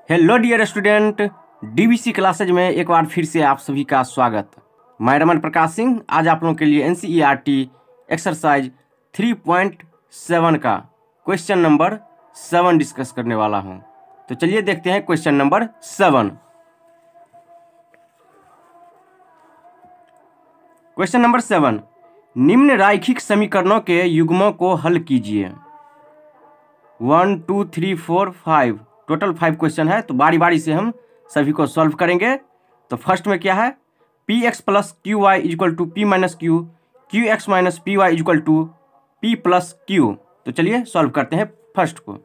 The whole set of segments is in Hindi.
Hello dear student, DVC classes में एक बार फिर से आप सभी का स्वागत। मैं रमन प्रकाश सिंह आज आप लोगों के लिए एनसीईआरटी एक्सरसाइज 3.7 का क्वेश्चन नंबर 7 डिस्कस करने वाला हूं। तो चलिए देखते हैं क्वेश्चन नंबर 7। क्वेश्चन नंबर 7, निम्न रैखिक समीकरणों के युग्मों को हल कीजिए। 1 2 3 4 5 टोटल 5 क्वेश्चन है, तो बारी बारी से हम सभी को सॉल्व करेंगे। तो फर्स्ट में क्या है, p x plus q y is equal to p minus q, q x minus p y is equal to p plus q. तो चलिए सॉल्व करते हैं फर्स्ट को।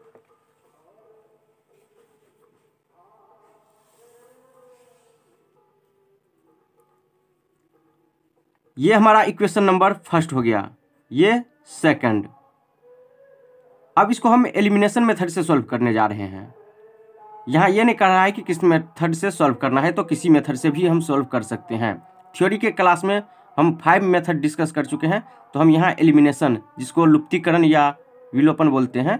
ये हमारा इक्वेशन नंबर फर्स्ट हो गया, ये सेकंड। अब इसको हम एलिमिनेशन मेथड से सॉल्व करने जा रहे हैं। यहाँ ये नहीं कह रहा है कि किस मेथड से सॉल्व करना है, तो किसी मेथड से भी हम सॉल्व कर सकते हैं। थ्योरी के क्लास में हम 5 मेथड डिस्कस कर चुके हैं, तो हम यहाँ एलिमिनेशन, जिसको लुप्तीकरण या विलोपन बोलते हैं,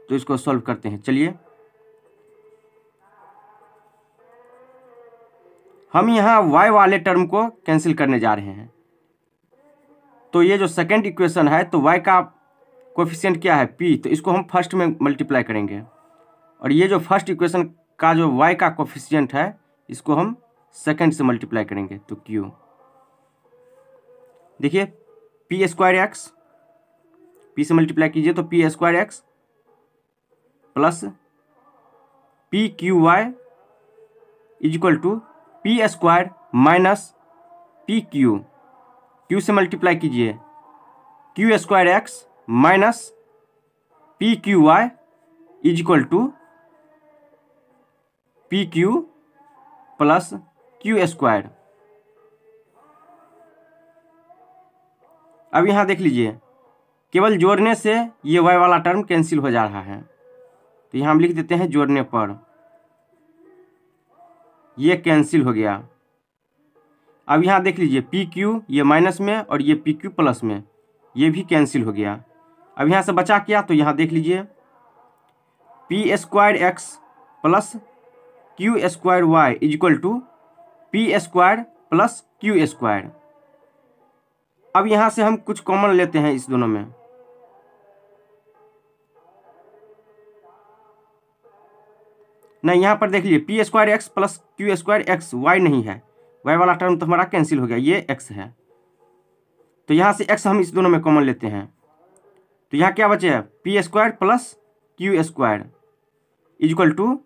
तो इसको सॉल्व करते हैं। चलिए हम यहाँ y वाले टर्म को कैंसिल करने जा रहे हैं। तो ये जो सेकेंड इक्वेशन है, तो y का कोफिशिएंट क्या है, p, तो इसको हम फर्स्ट में मल्टीप्लाई करेंगे। और ये जो फर्स्ट इक्वेशन का जो y का कोफिशिएंट है, इसको हम सेकंड से मल्टीप्लाई करेंगे, तो q। देखिए पी स्क्वायर एक्स, पी से मल्टीप्लाई कीजिए तो p square x plus p q y is equal to p square minus p q. Q से मल्टीप्लाई कीजिए q square x minus p q y is equal to p q plus q square. अब यहाँ देख लीजिए, केवल जोड़ने से ये y वाला टर्म कैंसिल हो जा रहा है, तो यहाँ हम लिख देते हैं जोड़ने पर ये कैंसिल हो गया। अब यहाँ देख लीजिए पी क्यू ये माइनस में और ये पी क्यू प्लस में, ये भी कैंसिल हो गया। अब यहाँ से बचा क्या, तो यहाँ देख लीजिए p square x plus q square y is equal to p square plus q square. अब यहाँ से हम कुछ कॉमन लेते हैं इस दोनों में, नहीं यहाँ पर देख लीजिए p square x plus q square x, y नहीं है, वाई वाला टर्म तो हमारा कैंसिल हो गया, ये एक्स है। तो यहाँ से एक्स हम इस दोनों में कॉमन लेते हैं, तो यहाँ क्या बचे है, p square plus q square is equal to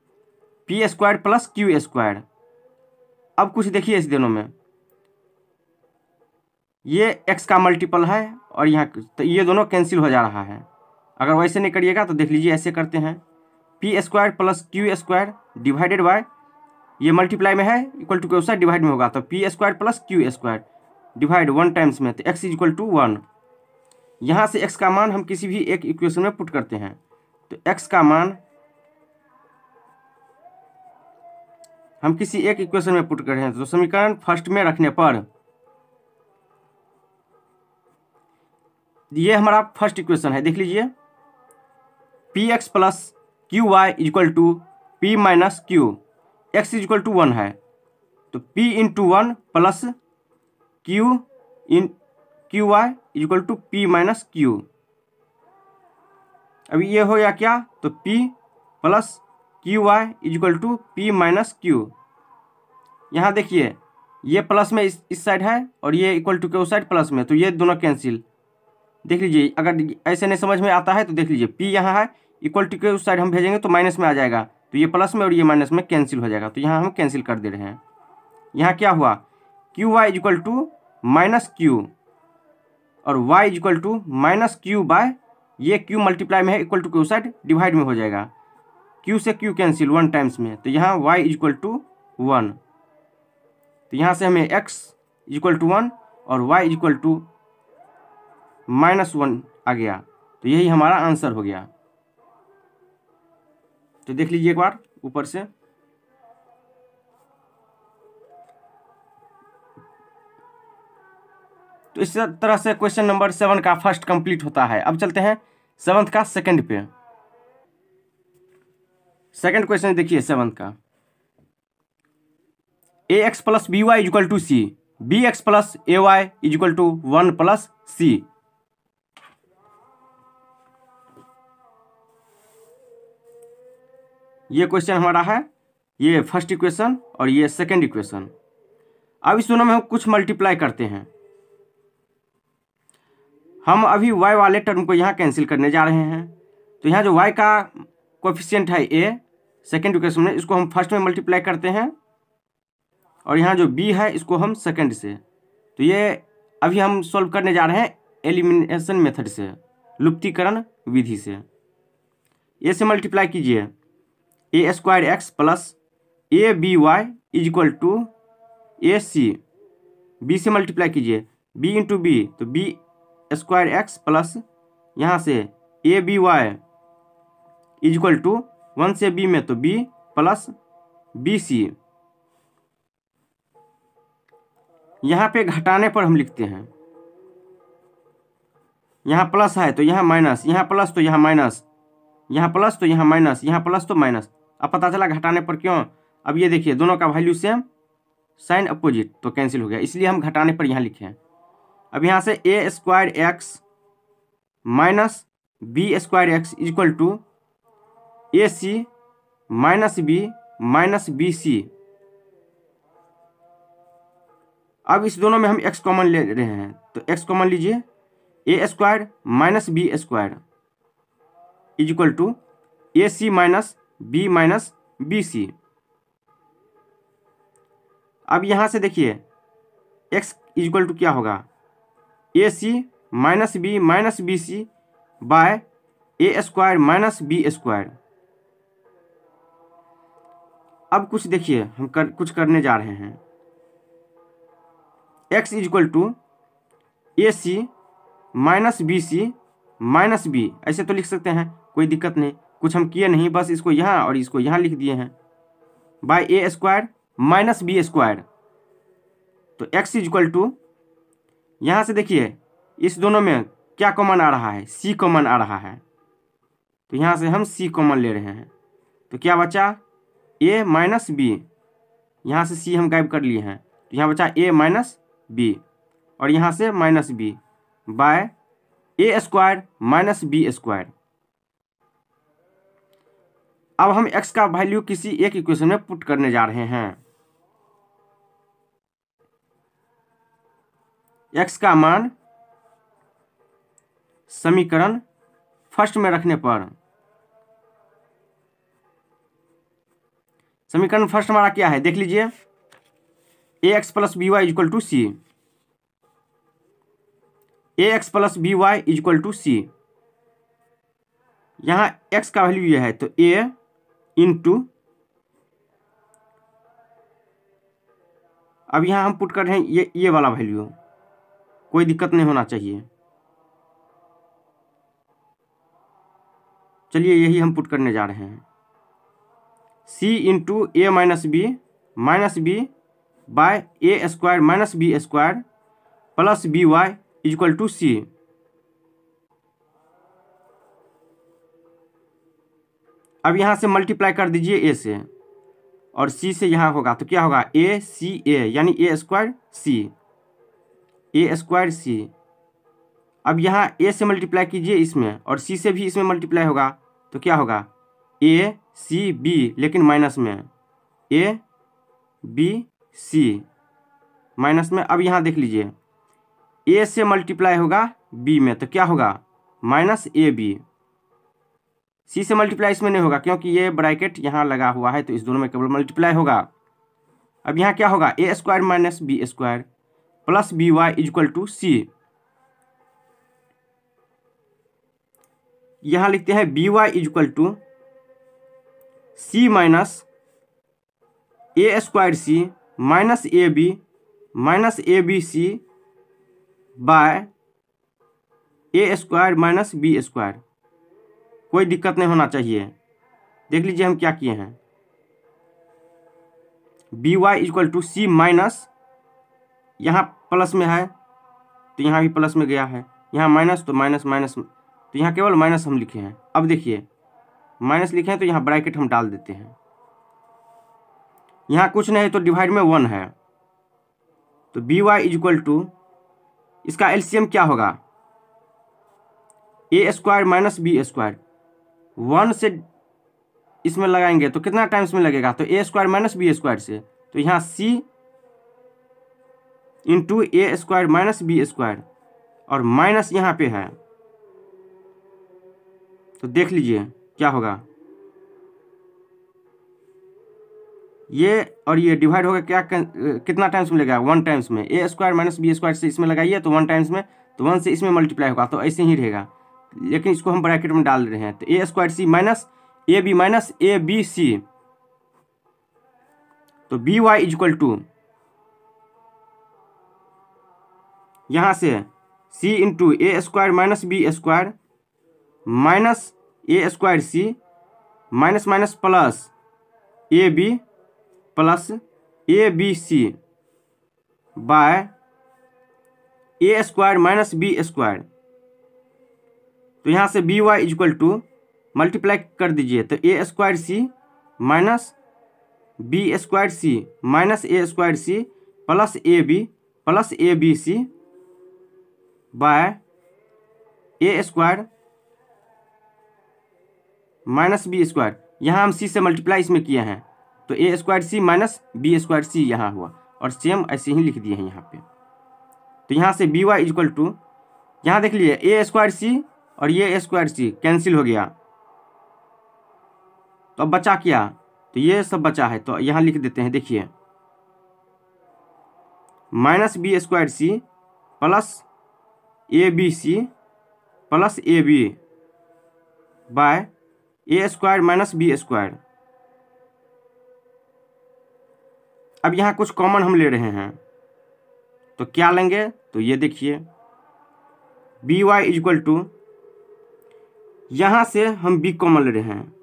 p square plus q square. अब कुछ देखिए इस दोनों में, ये x का मल्टीपल है और यहाँ तो ये दोनों कैंसिल हो जा रहा है। अगर वैसे नहीं करिएगा तो देख लीजिए ऐसे करते हैं, P square plus q square divided by, ये मल्टीप्लाई में है इक्वल टू के साइड डिवाइड में होगा, तो p square plus q square divide 1 times में, तो x इक्वल टू 1। यहाँ से x का मान हम किसी भी एक इक्वेशन में पुट करते हैं, तो x का मान हम किसी एक इक्वेशन में पुट कर रहे हैं, तो समीकरण फर्स्ट में रखने पर ये हमारा फर्स्ट इक्वेशन है। देख लीजिए p x plus q y is equal to p minus q, x is equal to 1 है, तो p into 1 plus q in q y is equal to p minus q. अभी ये हो गया क्या, तो p plus q y is equal to p minus q. यहाँ देखिए ये प्लस में इस साइड है और ये इक्वल टू के उस साइड प्लस में, तो ये दोनों कैंसिल। देख लीजिए अगर ऐसे नहीं समझ में आता है तो देख लीजिए p यहाँ है, इक्वल टू के उस साइड हम भेजेंगे तो माइनस में आ जाएगा, तो ये प्लस में और ये माइनस में कैंसिल हो जाएगा, तो यहाँ हम कैंसिल कर दे रहे हैं। यहाँ क्या हुआ, q y equal to minus q और y equal to minus q by, ये q मल्टीप्लाई में है इक्वल टू के उस साइड डिवाइड में हो जाएगा, q से q कैंसिल 1 टाइम्स में, तो यहाँ y इक्वल टू 1। तो यहाँ से हमें x इक्वल टू 1 और y इक्वल टू -1 आ गया, तो यही हमारा आंसर हो गया। तो देख लीजिए एक बार ऊपर से, तो इस तरह से क्वेश्चन नंबर 7 का फर्स्ट कंप्लीट होता है। अब चलते हैं 7th का सेकंड पे। सेकंड क्वेश्चन देखिए 7th का, A x plus B Y equal to C, B x plus A Y equal to 1 plus C. ये क्वेश्चन हमारा है, ये फर्स्ट इक्वेशन और ये सेकंड इक्वेशन। अब इस दोनों में हम कुछ मल्टीप्लाई करते हैं। हम अभी y वाले टर्म को यहाँ कैंसिल करने जा रहे हैं, तो यहाँ जो y का कोएफिशिएंट है a सेकेंड इक्वेशन में, इसको हम फर्स्ट में मल्टीप्लाई करते हैं, और यहाँ जो b है इसको हम सेकेंड से। तो ये अभी हम सॉल्व करने जा रहे हैं एलिमिनेशन मेथड से, लुप्तीकरण विधि से। a से मल्टीप्लाई कीजिए, A square x plus A B Y equal to A C. B से मल्टीप्लाई कीजिए, b इंटू बी, तो b स्क्वायर एक्स प्लस यहाँ से A B Y equal to 1 से b में तो b प्लस बी सी। यहाँ पे घटाने पर हम लिखते हैं, यहाँ प्लस है तो यहाँ माइनस, यहाँ प्लस तो यहाँ माइनस, यहाँ प्लस तो यहाँ माइनस, यहाँ प्लस तो माइनस। अब पता चला घटाने पर क्यों। अब ये देखिए दोनों का वैल्यू सेम, साइन अपोजिट, तो कैंसिल हो गया, इसलिए हम घटाने पर यहाँ लिखे हैं। अब यहाँ से A square x minus B square x equal to A C minus B C. अब इस दोनों में हम x कॉमन ले रहे हैं, तो x कॉमन लीजिए, A square minus B square equal to A C minus B C. अब यहाँ से देखिए x इक्वल टू क्या होगा, A C minus B C by A square minus B square. अब कुछ देखिए हम कुछ करने जा रहे हैं, x equal to A C minus b, ऐसे तो लिख सकते हैं, कोई दिक्कत नहीं, कुछ हम किए नहीं, बस इसको यहाँ और इसको यहाँ लिख दिए हैं, बाय ए स्क्वायर माइनस बी स्क्वायर। तो x इक्वल टू, यहाँ से देखिए इस दोनों में क्या कॉमन आ रहा है, c कॉमन आ रहा है, तो यहाँ से हम c कॉमन ले रहे हैं, तो क्या बचा a माइनस बी, यहाँ से c हम गायब कर लिए हैं, तो यहाँ बचा a माइनस बी, और यहाँ से minus B by A square minus B square. अब हम x का वैल्यू किसी एक इक्वेशन में पुट करने जा रहे हैं। x का मान समीकरण फर्स्ट में रखने पर, समीकरण फर्स्ट हमारा क्या है देख लीजिए, A x plus B Y equal to C, A x plus B Y equal to C. यहाँ x का वैल्यू ये है, तो a इंटू, अब यहाँ हम पुट कर रहे हैं ये वाला वैल्यू, कोई दिक्कत नहीं होना चाहिए। चलिए यही हम पुट करने जा रहे हैं, c into A minus B by A square minus B square plus B Y equal to C. अब यहाँ से मल्टीप्लाई कर दीजिए a से, और c से यहाँ होगा तो क्या होगा, ए सी ए, यानी ए स्क्वायर सी। अब यहाँ a से मल्टीप्लाई कीजिए इसमें, और c से भी इसमें मल्टीप्लाई होगा, तो क्या होगा ए सी बी, लेकिन माइनस में, ए बी सी माइनस में। अब यहाँ देख लीजिए a से मल्टीप्लाई होगा b में, तो क्या होगा माइनस ए बी। c से मल्टीप्लाई इसमें नहीं होगा क्योंकि ये ब्रैकेट यहाँ लगा हुआ है, तो इस दोनों में केवल मल्टीप्लाई होगा। अब यहाँ क्या होगा, ए square minus B square plus B Y equal to C. यहाँ लिखते हैं B Y equal to C minus A square C minus A B C by A square minus B square. कोई दिक्कत नहीं होना चाहिए। देख लीजिए हम क्या किए हैं, B Y equal to C minus, यहाँ प्लस में है तो यहाँ भी प्लस में गया है, यहाँ माइनस तो माइनस, तो यहाँ केवल माइनस हम लिखे हैं। अब देखिए माइनस लिखे हैं तो यहाँ ब्रैकेट हम डाल देते हैं। यहाँ कुछ नहीं तो डिवाइड में 1 है, तो B Y is equal to, इसका एलसीएम क्या होगा, ए स्क्वायर माइनस बी स्क्वायर। 1 से इसमें लगाएंगे तो कितना टाइम्स में लगेगा, तो A square minus B square से, तो यहाँ सी इंटू ए स्क्वायर माइनस बी स्क्वायर, और माइनस यहाँ पे है, तो देख लीजिए क्या होगा, ये और ये डिवाइड होगा क्या, कितना टाइम्स में लगेगा, 1 टाइम्स में। ए स्क्वायर माइनस बी स्क्वायर से इसमें लगाइए तो 1 टाइम्स में, तो 1 से इसमें मल्टीप्लाई होगा, तो ऐसे ही रहेगा, लेकिन इसको हम ब्रैकेट में डाल रहे हैं। तो A square C minus A B C, तो B Y is equal to, यहाँ से C into A square minus B square minus A square C minus minus plus A B C by A square minus B square. तो यहाँ से B Y is equal to multiply कर दीजिए, तो A square C minus B square C minus A square C plus A B C by A square minus B square. यहाँ हम सी से मल्टीप्लाई इसमें किए हैं, तो A square C minus B square सी यहाँ हुआ, और सेम ऐसे ही लिख दिए हैं यहाँ पे। तो यहाँ से B Y is equal to, यहाँ देख लीजिए ए स्क्वायर सी और ये ए स्क्वायर सी कैंसिल हो गया, तो अब बचा क्या, तो ये सब बचा है, तो यहाँ लिख देते हैं, देखिए minus B square C plus A B c plus A b by A square minus B square. अब यहाँ कुछ कॉमन हम ले रहे हैं, तो क्या लेंगे, तो ये देखिए b Y is equal to, यहाँ से हम बी कॉमन ले रहे हैं,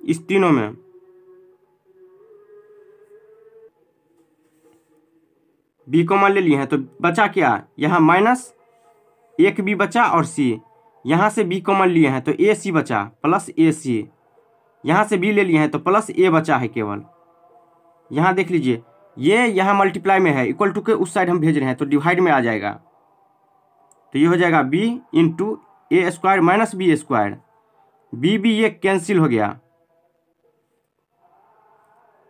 इस तीनों में बी कॉमन ले लिए हैं, तो बचा क्या, यहाँ माइनस एक बी बचा और सी, यहाँ से बी कॉमन लिए हैं तो ए सी बचा प्लस ए सी, यहाँ से बी ले लिए हैं तो प्लस ए बचा है केवल। यहाँ देख लीजिए ये यहाँ मल्टीप्लाई में है, इक्वल टू के उस साइड हम भेज रहे हैं, तो डिवाइड में आ जाएगा, तो ये हो जाएगा बी इंटू ए square minus B square, B ये कैंसिल हो गया,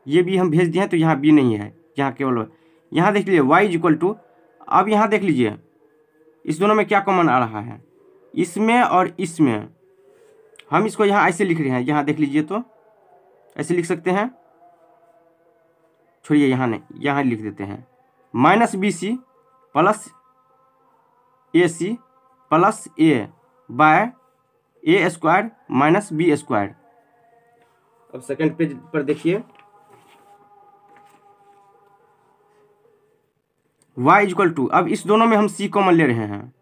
ये भी हम भेज दिए हैं, तो यहाँ बी नहीं है, यहाँ केवल, यहाँ देख लीजिए वाई इज इक्वल टू, अब यहाँ देख लीजिए इस दोनों में क्या कॉमन आ रहा है, इसमें और इसमें, हम इसको यहाँ ऐसे लिख रहे हैं, यहाँ देख लीजिए तो ऐसे लिख सकते हैं, छोड़िए यहाँ नहीं, यहाँ लिख देते हैं minus B c plus a c plus A by A square minus B square. अब सेकंड पेज पर देखिए y इक्वल टू, अब इस दोनों में हम c कॉमन ले रहे हैं,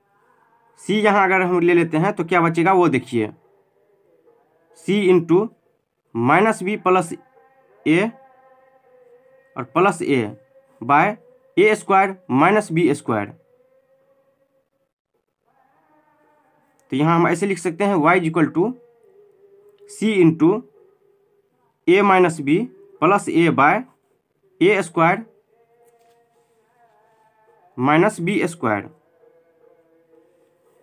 c यहाँ अगर हम ले लेते हैं तो क्या बचेगा वो देखिए, c into minus B plus A और plus A by A square minus B square. तो यहाँ हम ऐसे लिख सकते हैं y equal to C into A minus B plus A by A square minus B square,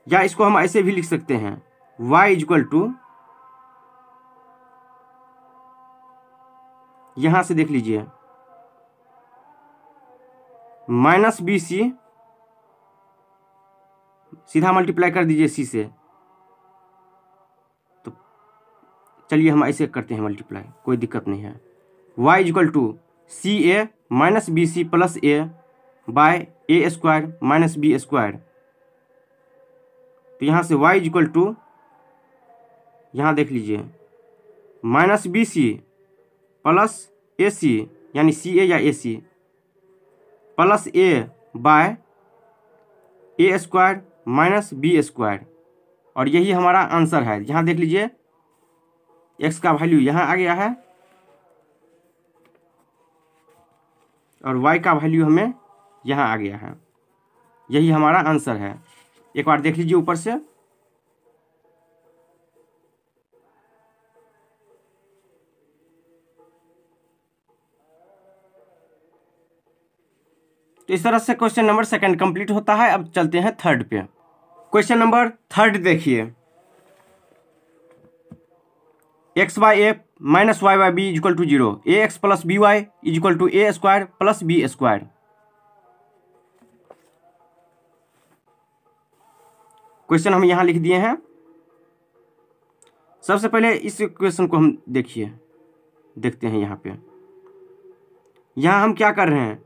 या इसको हम ऐसे भी लिख सकते हैं y इक्वल टू, यहां से देख लीजिए माइनस बी सी, सीधा मल्टीप्लाई कर दीजिए सी से, तो चलिए हम ऐसे करते हैं मल्टीप्लाई, कोई दिक्कत नहीं है, y equal to C a minus B c plus A by A square minus B square. तो यहाँ से y इक्वल टू, यहाँ देख लीजिए minus B c plus a c यानी सी ए या a c plus A by A square minus B square, और यही हमारा आंसर है। यहाँ देख लीजिए x का वैल्यू यहाँ आ गया है और y का वैल्यू हमें यहाँ आ गया है, यही हमारा आंसर है। एक बार देख लीजिए ऊपर से, तो इस तरह से क्वेश्चन नंबर सेकंड कंप्लीट होता है। अब चलते हैं थर्ड पे। क्वेश्चन नंबर थर्ड देखिए, x by a minus y by b equal to 0, a x plus B Y equal to A square plus B square. Question हम यहां लिख दिए हैं। सबसे पहले इस इक्वेशन को हम देखते हैं यहाँ पे। यहाँ हम क्या कर रहे हैं,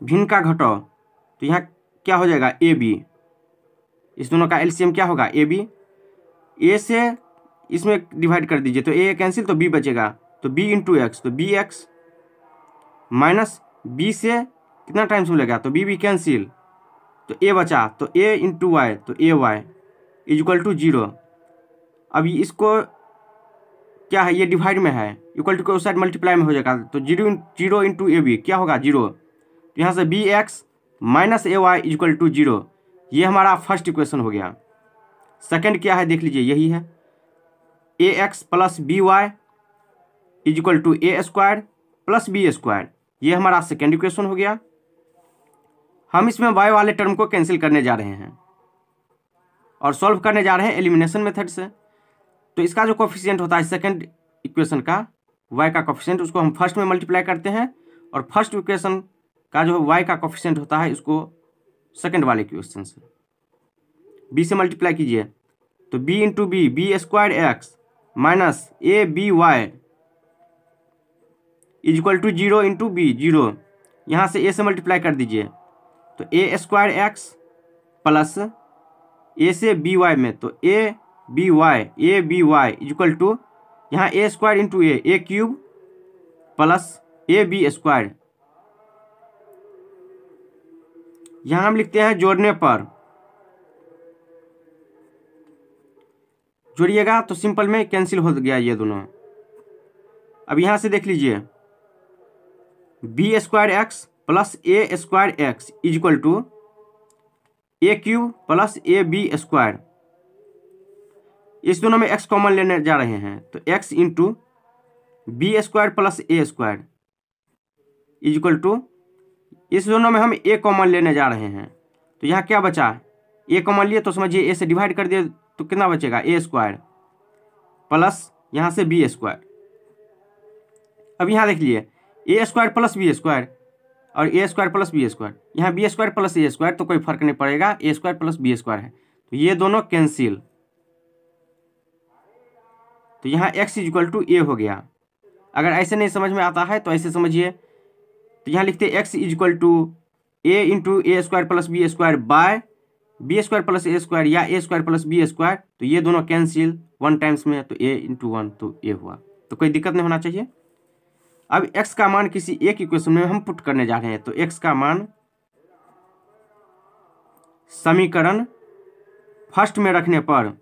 भिन्न का घटाव, तो यहाँ क्या हो जाएगा ए बी, इस दोनों का एलसीएम क्या होगा ए बी। ए से इसमें डिवाइड कर दीजिए तो ए कैंसिल, तो बी बचेगा, तो बी इंटू एक्स, तो बी एक्स माइनस बी से कितना टाइम्स मिलेगा, तो बी कैंसिल, तो ए बचा, तो ए इंटू वाई, तो ए वाई इक्वल टू 0। अभी इसको क्या है, ये डिवाइड में है, इक्वल टू के उस साइड मल्टीप्लाई में हो जाएगा, तो 0 इंटू ए बी क्या होगा 0। तो यहाँ से b x minus a Y equal to 0, ये हमारा फर्स्ट इक्वेशन हो गया। सेकंड क्या है देख लीजिए, यही है, A x plus B Y equal to A square plus B square, ये हमारा सेकेंड इक्वेशन हो गया। हम इसमें वाई वाले टर्म को कैंसिल करने जा रहे हैं और सॉल्व करने जा रहे हैं एलिमिनेशन मेथड से। तो इसका जो कोफिशिएंट होता है सेकंड इक्वेशन का, y का कोफिशिएंट, उसको हम फर्स्ट में मल्टीप्लाई करते हैं, और फर्स्ट इक्वेशन का जो y का कोफिशिएंट होता है उसको सेकंड वाले इक्वेशन से b से मल्टीप्लाई कीजिए, तो b into B square x minus A B Y equal to 0 into B 0, यहाँ से a से मल्टीप्लाई कर दीजिए, तो A square x plus A से बी वाई में, तो A B Y equal to यहाँ A square into A cube plus A B square. यहाँ हम लिखते हैं जोड़ने पर, जोड़िएगा तो सिंपल में कैंसिल हो गया ये दोनों। अब यहाँ से देख लीजिए, b square x plus a square x equal to a cube plus A B square. इस दोनों में x कॉमन लेने जा रहे हैं, तो x into B square plus a square equal to, इस दोनों में हम a कॉमन लेने जा रहे हैं, तो यहाँ क्या बचा, a कॉमन लिए तो समझिए a से डिवाइड कर दिए तो कितना बचेगा a स्क्वायर प्लस यहाँ से बी स्क्वायर। अब यहाँ देख लिए ए स्क्वायर प्लस बी स्क्वायर और ए स्क्वायर प्लस बी स्क्वायर, यहाँ B square plus a square तो कोई फर्क नहीं पड़ेगा, ए स्क्वायर प्लस बी स्क्वायर है, तो ये दोनों कैंसिल, तो यहाँ x इक्वल टू ए हो गया। अगर ऐसे नहीं समझ में आता है तो ऐसे समझिए, तो यहाँ लिखते x equal to a into A square plus B square by b square plus a square या a square plus B square, तो ये दोनों कैंसिल 1 टाइम्स में, तो a इंटू 1 तो a हुआ, तो कोई दिक्कत नहीं होना चाहिए। अब x का मान किसी एक इक्वेशन में हम पुट करने जा रहे हैं, तो x का मान समीकरण फर्स्ट में रखने पर,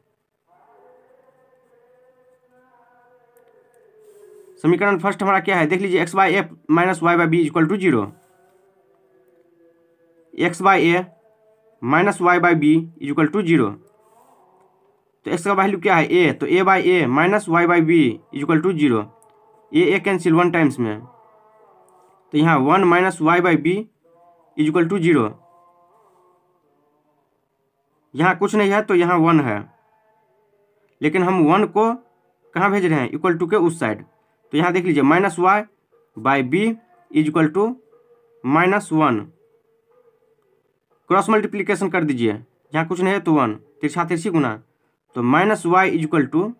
समीकरण फर्स्ट हमारा क्या है देख लीजिए, x by a minus y by b equal to 0, x by a minus y by b equal to 0, तो एक्स का वैल्यू क्या है a, तो a by a minus y by b equal to 0, a cancel 1 times में, तो यहाँ 1 minus y by b equal to 0, यहाँ कुछ नहीं है तो यहाँ 1 है, लेकिन हम 1 को कहाँ भेज रहे हैं, इक्वल टू के उस साइड, तो यहाँ देख लीजिए minus y by b equal to -1, cross multiplication कर दीजिए, यहाँ कुछ नहीं है तो 1, तिरछा तिरछी गुना, तो माइनस वाई इक्वल टू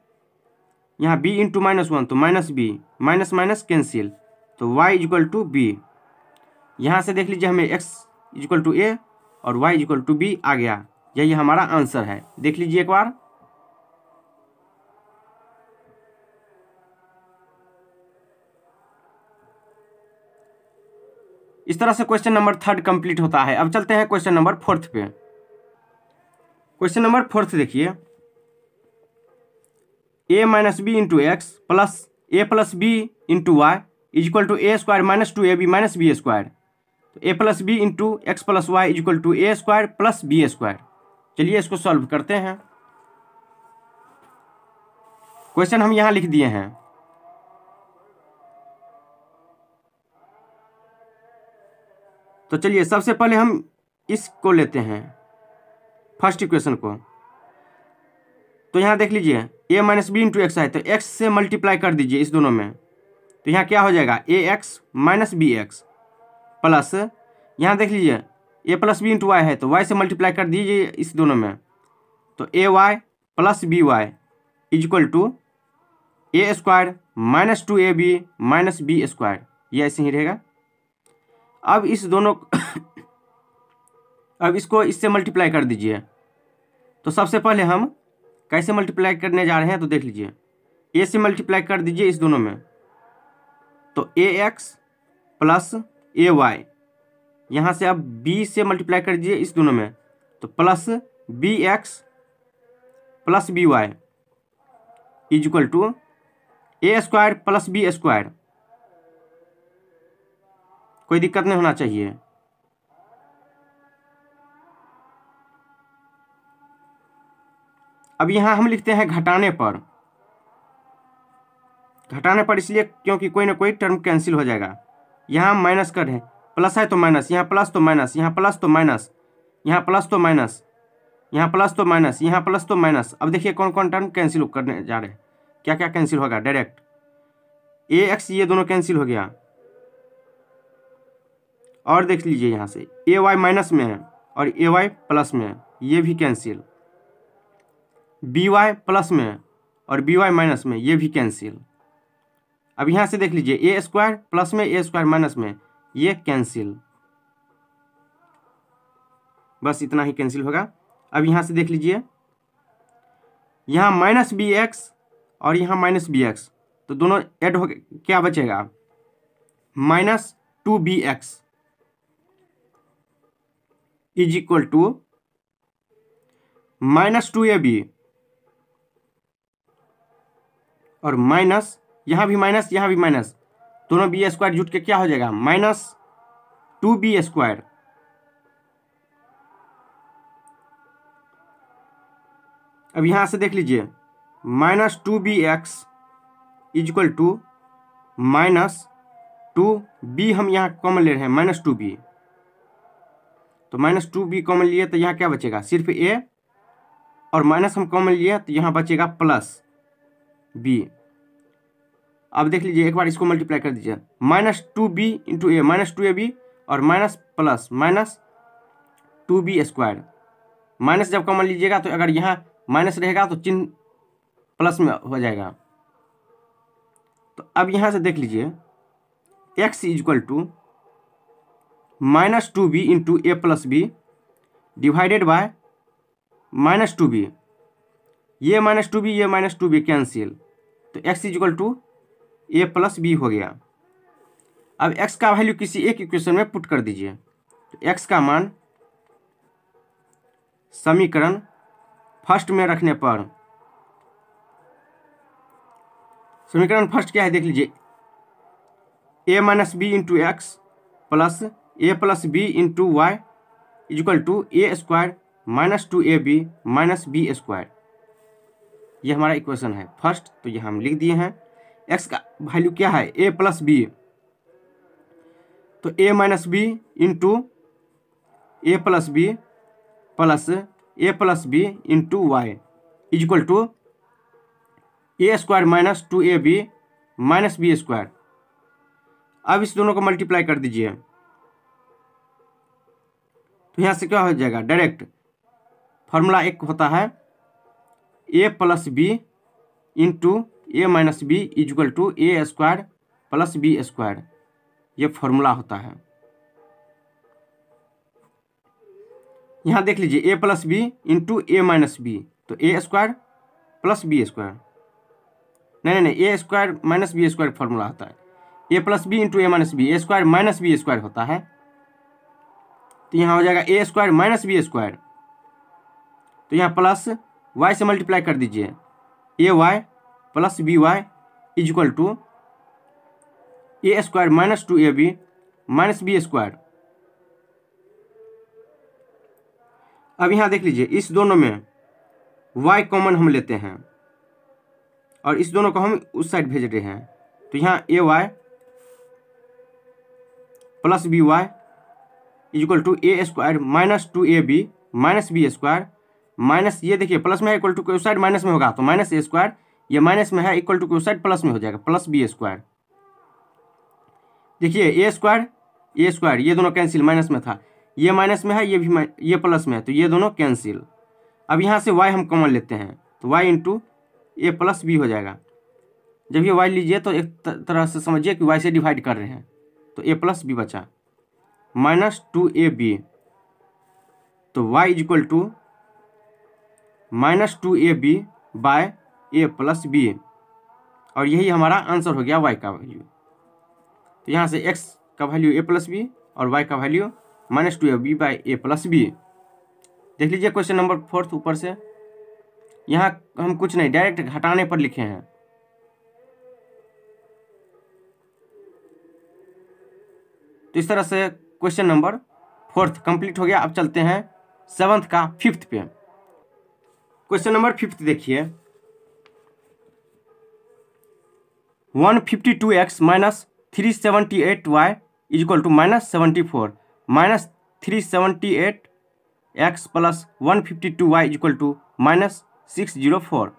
यहाँ b इंटू -1 तो minus b, minus minus cancel, तो y इक्वल टू बी। यहाँ से देख लीजिए हमें x इक्वल टू ए और y इक्वल टू बी आ गया, यही हमारा आंसर है। देख लीजिए एक बार, इस तरह से क्वेश्चन नंबर थर्ड कंप्लीट होता है। अब चलते हैं क्वेश्चन नंबर फोर्थ पे। क्वेश्चन नंबर फोर्थ देखिए, a minus B into x plus A plus B into Y equal to A square minus 2ab minus B square, तो A plus B into x plus Y equal to A square plus B square. चलिए इसको सॉल्व करते हैं। क्वेश्चन हम यहाँ लिख दिए हैं, तो चलिए सबसे पहले हम इसको लेते हैं, फर्स्ट इक्वेशन को। तो यहाँ देख लीजिए a minus B into x है, तो x से मल्टीप्लाई कर दीजिए इस दोनों में। तो यहाँ क्या हो जाएगा A X minus B x plus, यहाँ देख लीजिए A plus B into Y है, तो y से मल्टीप्लाई कर दीजिए इस दोनों में। तो A Y plus B Y is equal to A square minus 2ab minus B square, ये ऐसे ही रहेगा। अब इस दोनों अब इसको इससे मल्टीप्लाई कर दीजिए। तो सबसे पहले हम कैसे मल्टीप्लाई करने जा रहे हैं, तो देख लीजिए ए से मल्टीप्लाई कर दीजिए इस दोनों में। तो ए एक्स प्लस ए वाई, यहाँ से अब बी से मल्टीप्लाई कर दीजिए इस दोनों में। तो plus b x plus B Y is equal to A square plus B square. कोई दिक्कत नहीं होना चाहिए। अब यहाँ हम लिखते हैं घटाने पर, इसलिए क्योंकि कोई ना कोई टर्म कैंसिल हो जाएगा। यहाँ हम माइनस कर रहे हैं, प्लस है तो माइनस, यहाँ प्लस तो माइनस, यहाँ प्लस तो माइनस, यहाँ प्लस तो माइनस, यहाँ प्लस तो माइनस, यहाँ प्लस तो माइनस। अब देखिए कौन कौन टर्म कैंसिल करने जा रहे हैं, क्या क्या कैंसिल होगा डायरेक्ट। ए एक्स ये दोनों कैंसिल हो गया। और देख लीजिए यहाँ से ए वाई माइनस में है और ए वाई प्लस में है, ये भी कैंसिल। बी वाई प्लस में है और बी वाई माइनस में, ये भी कैंसिल। अब यहाँ से देख लीजिए ए स्क्वायर प्लस में ए स्क्वायर माइनस में, ये कैंसिल। बस इतना ही कैंसिल होगा। अब यहाँ से देख लीजिए यहाँ माइनस बी एक्स और यहाँ माइनस बी एक्स, तो दोनों ऐड हो गए, क्या बचेगा minus 2bx is equal to minus 2ab और माइनस यहाँ भी माइनस, यहाँ भी माइनस, दोनों बी स्क्वायर जुट के क्या हो जाएगा माइनस 2b स्क्वायर। अब यहाँ से देख लीजिए minus 2bx is equal to minus 2b, हम यहाँ कॉमन ले रहे हैं माइनस 2b, तो माइनस 2b कॉमन लिए तो यहाँ क्या बचेगा सिर्फ a, और माइनस हम कॉमन लिए तो यहाँ बचेगा प्लस b। अब देख लीजिए एक बार इसको मल्टीप्लाई कर दीजिए, minus 2b into A minus 2ab और minus plus minus 2b square. Minus जब कॉमन लीजिएगा तो अगर यहाँ माइनस रहेगा तो चिन्ह प्लस में हो जाएगा। तो अब यहाँ से देख लीजिए x is equal to minus 2b into a plus b divided by minus 2b, ये माइनस 2b ये माइनस 2b कैंसिल, तो x is equal to a plus b हो गया। अब x का वैल्यू किसी एक इक्वेशन में पुट कर दीजिए। तो x का मान समीकरण फर्स्ट में रखने पर, समीकरण फर्स्ट क्या है देख लीजिए, a minus B into x plus A plus B into y is equal to A square minus 2ab minus B square. ये हमारा इक्वेशन है फर्स्ट, तो ये हम लिख दिए हैं। x का वैल्यू क्या है a प्लस बी, तो a minus B into a plus b plus A plus B into y is equal to A square minus 2ab minus B square. अब इस दोनों को मल्टीप्लाई कर दीजिए, तो यहाँ से क्या हो जाएगा डायरेक्ट फार्मूला एक होता है a plus B into A minus B is equal to A square plus B square, ये फार्मूला होता है। यहाँ देख लीजिए a plus B into A minus B, तो A square plus B square, नहीं A square minus B square formula होता है। A plus B into A minus B, A square minus B square होता है, तो यहाँ हो जाएगा A square minus B square. तो यहाँ प्लस वाई से मल्टीप्लाई कर दीजिए, A Y plus B Y is equal to A square minus 2ab minus B square. अब यहाँ देख लीजिए इस दोनों में y कॉमन हम लेते हैं और इस दोनों को हम उस साइड भेज रहे हैं, तो यहाँ A Y plus B Y equal to A square minus 2ab minus B square minus, ये देखिए प्लस में है इक्वल टू क्यू साइड माइनस में होगा तो माइनस ए स्क्वायर, ये माइनस में है इक्वल टू क्यू साइड प्लस में हो जाएगा प्लस बी स्क्वायर। देखिए ए स्क्वायर ये दोनों कैंसिल, माइनस में था, ये माइनस में है, ये भी ये प्लस में है, तो ये दोनों कैंसिल। अब यहाँ से y हम कॉमन लेते हैं तो y into a plus b हो जाएगा। जब ये y लीजिए तो एक तरह से समझिए कि y से डिवाइड कर रहे हैं, तो a प्लस बी बचा माइनस 2ab, तो y is equal to minus 2ab by a plus b, और यही हमारा आंसर हो गया y का वैल्यू। तो यहाँ से x का वैल्यू a प्लस बी और y का value minus 2ab by a plus b. देख लीजिए क्वेश्चन नंबर 4 ऊपर से, यहाँ हम कुछ नहीं डायरेक्ट घटाने पर लिखे हैं। तो इस तरह से क्वेश्चन नंबर 4 कंप्लीट हो गया। अब चलते हैं 7th का 5th पे। क्वेश्चन नंबर 5th देखिए, 152x minus 378y is equal to minus 74 minus 378x plus 152y is equal to minus 604।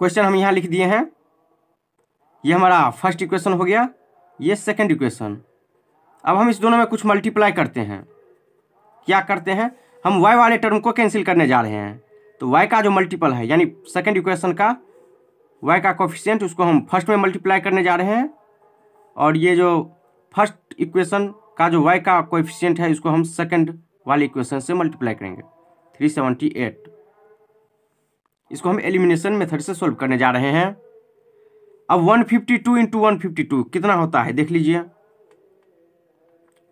Question हम यहाँ लिख दिए हैं। ये हमारा फर्स्ट इक्वेशन हो गया, ये सेकंड इक्वेशन। अब हम इस दोनों में कुछ मल्टीप्लाई करते हैं। क्या करते हैं, हम y वाले टर्म को कैंसिल करने जा रहे हैं, तो y का जो मल्टीपल है यानी सेकंड इक्वेशन का y का कोफिशिएंट, उसको हम फर्स्ट में मल्टीप्लाई करने जा रहे हैं, और ये जो फर्स्ट इक्वेशन का जो y का कोफिशिएंट है इसको हम सेकंड वाले इक्वेशन से मल्टीप्लाई करेंगे 378। इसको हम एलिमिनेशन मेथड से सॉल्व करने जा रहे हैं। अब 152 इंटू 152 कितना होता है देख लीजिए,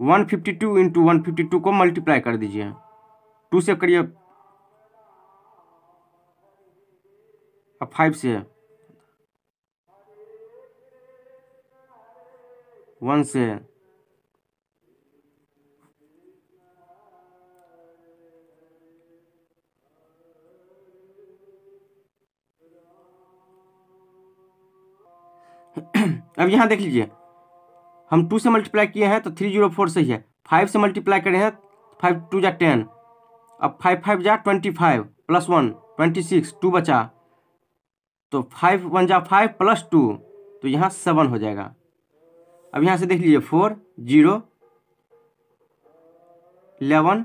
152 इंटू 152 को मल्टीप्लाई कर दीजिए, 2 से करिए, अब 5 से, 1 से, अब यहाँ देख लीजिए हम 2 से मल्टीप्लाई किए हैं तो 304 सही है, 5 से मल्टीप्लाई करे हैं 5 2 जा 10, अब 5 5 जा 25 प्लस 1 26, 2 बचा, तो 5 1 जा 5 प्लस 2, तो यहाँ 7 हो जाएगा। अब यहाँ से देख लीजिए 4 0 11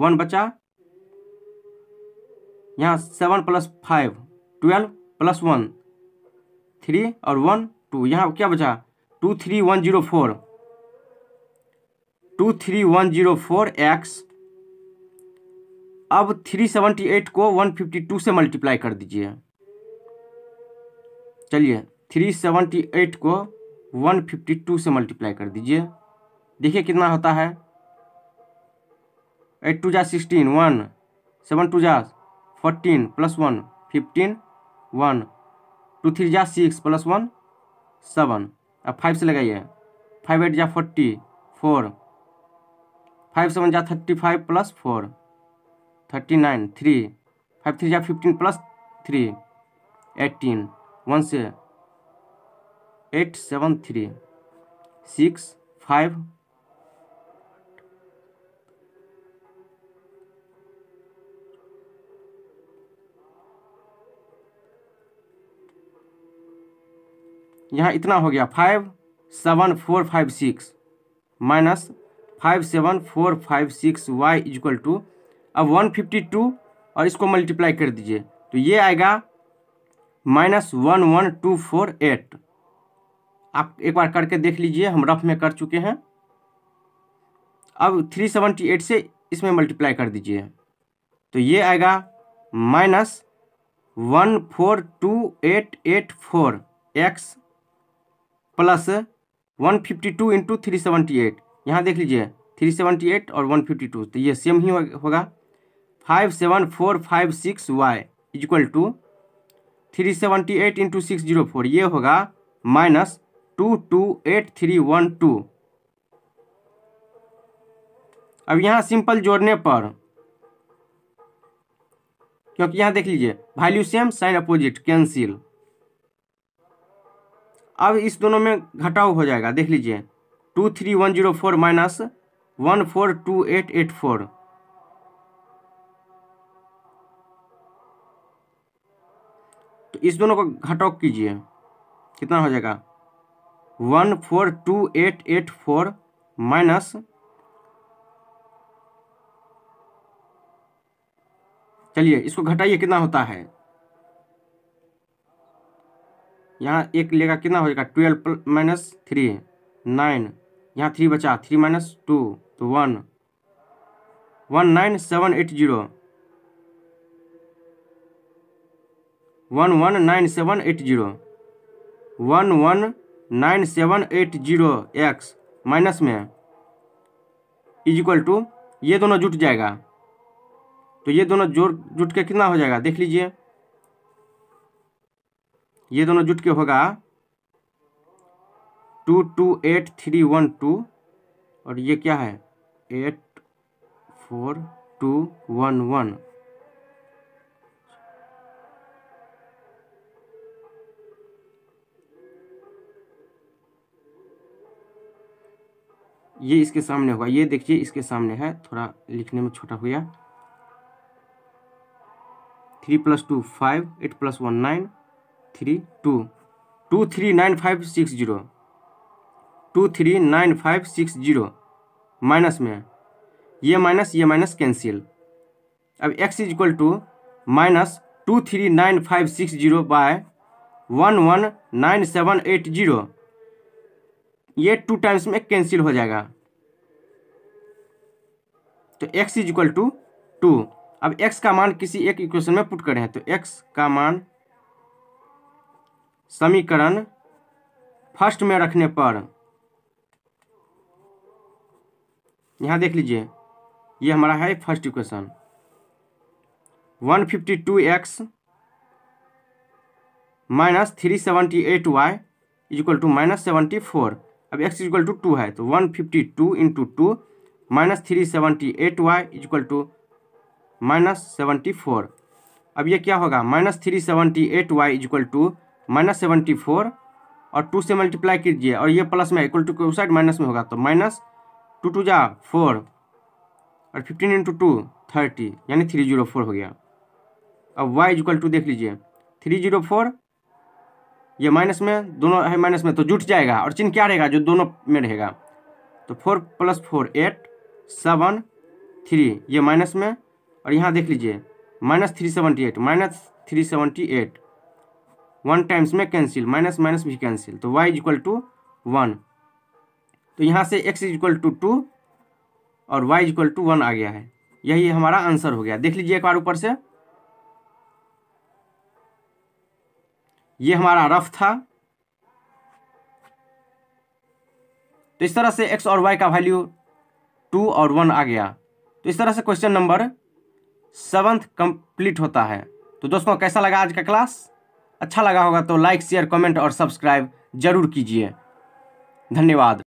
1 बचा, यहाँ 7 प्लस 5 12 प्लस 1 3 और 1 2, यहाँ क्या बचा 23104, 23104x। अब 378 को 152 से मल्टीप्लाई कर दीजिए। चलिए 378 को 152 से मल्टीप्लाई कर दीजिए, देखिए कितना होता है, 8 2 जा 16 1 7 2 जा 14 प्लस 1 15 1 2 3 जा 6 प्लस 1 7। अब 5 से लगाइए, 5 8 जा 44, 5 7 जा 35 प्लस 4 39 3, 5 3 जा 15 प्लस 3 18, 1 से 8 7 3 6 5 यहाँ इतना हो गया 5 7 4 5 6 minus 5 7 4 5 6 y is equal to, अब 152 और इसको मल्टीप्लाई कर दीजिए तो ये आएगा माइनस 11248। आप एक बार करके देख लीजिए, हम रफ में कर चुके हैं। अब 378 से इसमें मल्टीप्लाई कर दीजिए तो ये आएगा माइनस 14284 x प्लस 152 इंटू 378। यहाँ देख लीजिए 378 और 152 तो ये सेम ही होगा, 57456 y is equal to 378 into 604, ये होगा माइनस 228312। अब यहाँ सिंपल जोड़ने पर, क्योंकि यहाँ देख लीजिए value same sign opposite cancel, अब इस दोनों में घटाव हो जाएगा, देख लीजिए 23104 माइनस 142884। तो इस दोनों को घटाव कीजिए, कितना हो जाएगा 142884 माइनस, चलिए इसको घटाइए, कितना होता है, यहाँ एक लेगा, कितना हो जाएगा 12 माइनस 3 9, यहाँ 3 बचा, 3 माइनस 2 तो 1 19780 119780 119780 एक्स माइनस में इज इक्वल टू, ये दोनों जुट जाएगा, तो ये दोनों जुट के कितना हो जाएगा, देख लीजिए ये दोनों जुट के होगा 228312 और ये क्या है 84211। ये इसके सामने होगा, ये देखिए इसके सामने है, थोड़ा लिखने में छोटा हुआ, 3 + 2 5 8 + 1 9 3 2 239560 239560 माइनस में ये माइनस कैंसिल। अब x is equal to minus 239,560 by 119780, ये 2 टाइम्स में कैंसिल हो जाएगा, तो x इज इक्वल टू 2। अब x का मान किसी एक इक्वेशन में पुट करें, तो x का मान समीकरण फर्स्ट में रखने पर, यहाँ देख लीजिए ये हमारा है first equation, 152x minus 378y is equal to minus 74। अब x इज इक्वल टू 2 है, तो 152 into 2 minus 378y is equal to minus 74। अब ये क्या होगा, minus 378y is equal to minus 74 और 2 से मल्टीप्लाई कीजिए और ये प्लस में इक्वल टू के उस साइड माइनस में होगा, तो माइनस 2 2 जा 4 और 15 इंटू 2 30 यानी 304 हो गया। अब y इज इक्वल टू देख लीजिए 304, ये माइनस में, दोनों है माइनस में तो जुट जाएगा और चिन्ह क्या रहेगा जो दोनों में रहेगा, तो 4 + 4 8 7 3, ये माइनस में, और यहाँ देख लीजिए माइनस 378 1 टाइम्स में कैंसिल, माइनस माइनस भी कैंसिल, तो y इज इक्वल टू 1। तो यहाँ से x इज इक्वल टू 2 और y इज इक्वल टू 1 आ गया है, यही हमारा आंसर हो गया। देख लीजिए एक बार ऊपर से, ये हमारा रफ था। तो इस तरह से x और y का वैल्यू 2 और 1 आ गया। तो इस तरह से क्वेश्चन नंबर 7 कंप्लीट होता है। तो दोस्तों कैसा लगा आज का क्लास? अच्छा लगा होगा तो लाइक शेयर कमेंट और सब्सक्राइब जरूर कीजिए। धन्यवाद।